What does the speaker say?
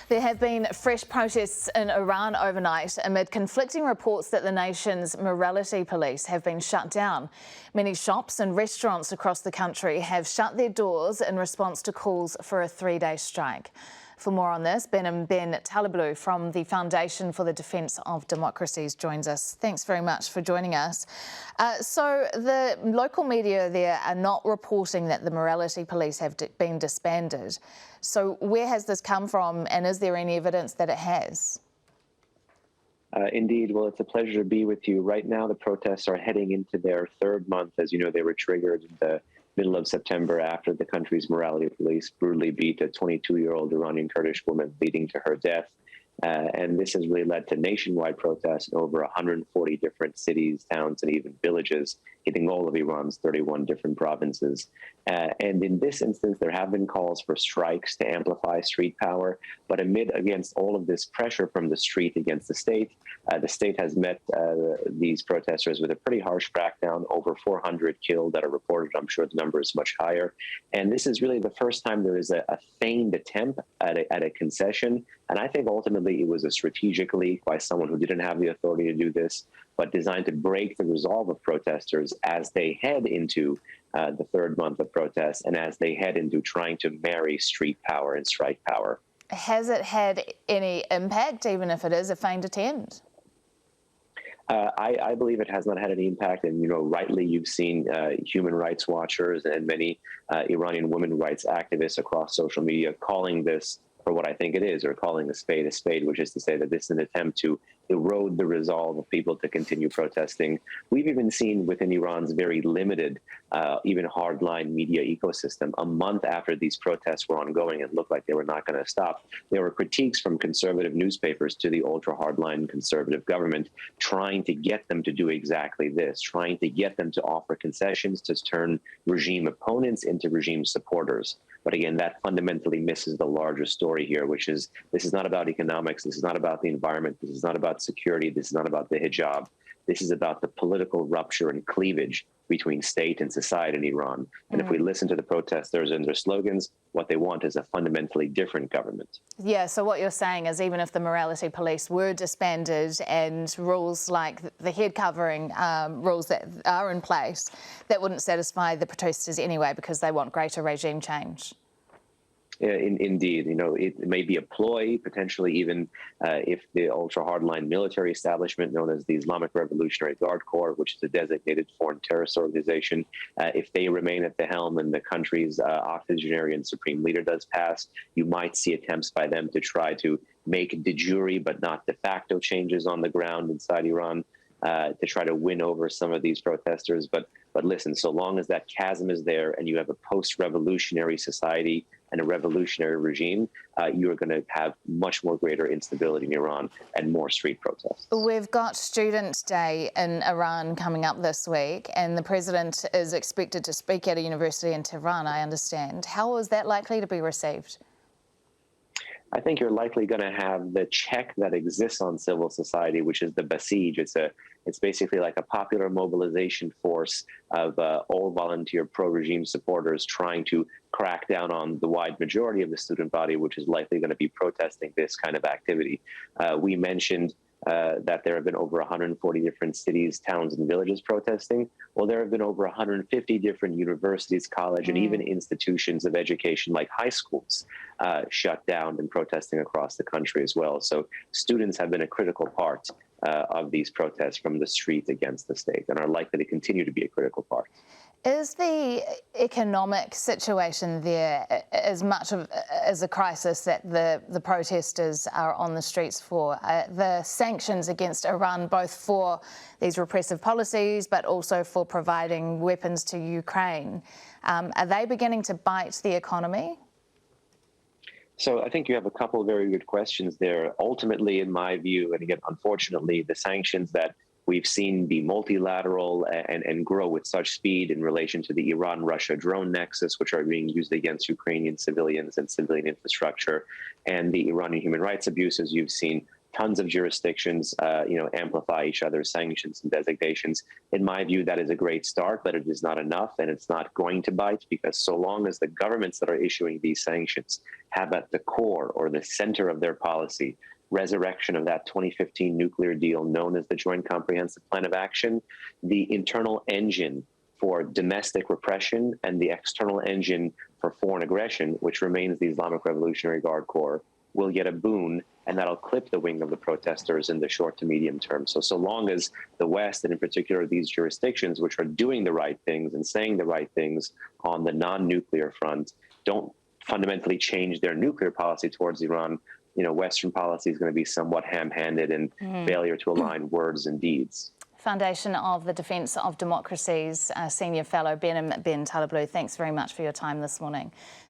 There have been fresh protests in Iran overnight amid conflicting reports that the nation's morality police have been shut down. Many shops and restaurants across the country have shut their doors in response to calls for a 3-day strike. For more on this, Behnam Taleblu from the Foundation for the Defence of Democracies joins us. Thanks very much for joining us. So the local media there are not reporting that the morality police have been disbanded. So where has this come from, and is there any evidence that it has? Indeed. Well, it's a pleasure to be with you. Right now, the protests are heading into their third month. As you know, they were triggered in the middle of September after the country's morality police brutally beat a 22-year-old Iranian Kurdish woman, leading to her death. And this has really led to nationwide protests in over 140 different cities, towns, and even villages, hitting all of Iran's 31 different provinces. And in this instance, there have been calls for strikes to amplify street power. But against all of this pressure from the street against the state has met these protesters with a pretty harsh crackdown. Over 400 killed that are reported. I'm sure the number is much higher. And this is really the first time there is a feigned attempt at a concession. And I think ultimately it was a strategic leak by someone who didn't have the authority to do this, but designed to break the resolve of protesters as they head into the third month of protests and as they head into trying to marry street power and strike power. Has it had any impact, even if it is a feigned attempt? I believe it has not had any impact. And, you know, rightly, you've seen human rights watchers and many Iranian women rights activists across social media calling this for what I think it is, or calling a spade, which is to say that this is an attempt to erode the resolve of people to continue protesting. We've even seen within Iran's very limited, even hardline media ecosystem, a month after these protests were ongoing and looked like they were not going to stop, there were critiques from conservative newspapers to the ultra-hardline conservative government trying to get them to do exactly this, trying to get them to offer concessions to turn regime opponents into regime supporters. But again, that fundamentally misses the larger story here, which is this is not about economics, this is not about the environment, this is not about security, this is not about the hijab. This is about the political rupture and cleavage between state and society in Iran. And if we listen to the protesters and their slogans, what they want is a fundamentally different government. Yeah, so what you're saying is even if the morality police were disbanded and rules like the head covering rules that are in place, that wouldn't satisfy the protesters anyway because they want greater regime change. Indeed, you know, it may be a ploy, potentially even if the ultra-hardline military establishment known as the Islamic Revolutionary Guard Corps, which is a designated foreign terrorist organization, if they remain at the helm and the country's octogenarian supreme leader does pass, you might see attempts by them to try to make de jure but not de facto changes on the ground inside Iran to try to win over some of these protesters. But listen, so long as that chasm is there and you have a post-revolutionary society and a revolutionary regime, you're going to have much more greater instability in Iran and more street protests. We've got Student Day in Iran coming up this week, and the president is expected to speak at a university in Tehran, I understand. How is that likely to be received? I think you're likely going to have the check that exists on civil society, which is the Basij. It's basically like a popular mobilization force of all volunteer pro-regime supporters trying to crack down on the wide majority of the student body, which is likely going to be protesting this kind of activity. We mentioned that there have been over 140 different cities, towns, and villages protesting. Well, there have been over 150 different universities, college, and even institutions of education like high schools shut down and protesting across the country as well. So students have been a critical part of these protests from the street against the state and are likely to continue to be a critical part. Is the economic situation there as much as a crisis that the protesters are on the streets for? The sanctions against Iran, both for these repressive policies, but also for providing weapons to Ukraine, are they beginning to bite the economy? So I think you have a couple of very good questions there. Ultimately, in my view, and again, unfortunately, the sanctions that we've seen be multilateral and grow with such speed in relation to the Iran-Russia drone nexus, which are being used against Ukrainian civilians and civilian infrastructure, and the Iranian human rights abuses you've seen tons of jurisdictions, amplify each other's sanctions and designations. In my view, that is a great start, but it is not enough, and it's not going to bite, because so long as the governments that are issuing these sanctions have at the core or the center of their policy resurrection of that 2015 nuclear deal known as the Joint Comprehensive Plan of Action, the internal engine for domestic repression and the external engine for foreign aggression, which remains the Islamic Revolutionary Guard Corps, will get a boon, and that'll clip the wing of the protesters in the short to medium term. So long as the West, and in particular these jurisdictions, which are doing the right things and saying the right things on the non-nuclear front, don't fundamentally change their nuclear policy towards Iran, Western policy is going to be somewhat ham-handed in failure to align words and deeds. Foundation of the Defence of Democracy's Senior Fellow, Behnam Taleblu, thanks very much for your time this morning.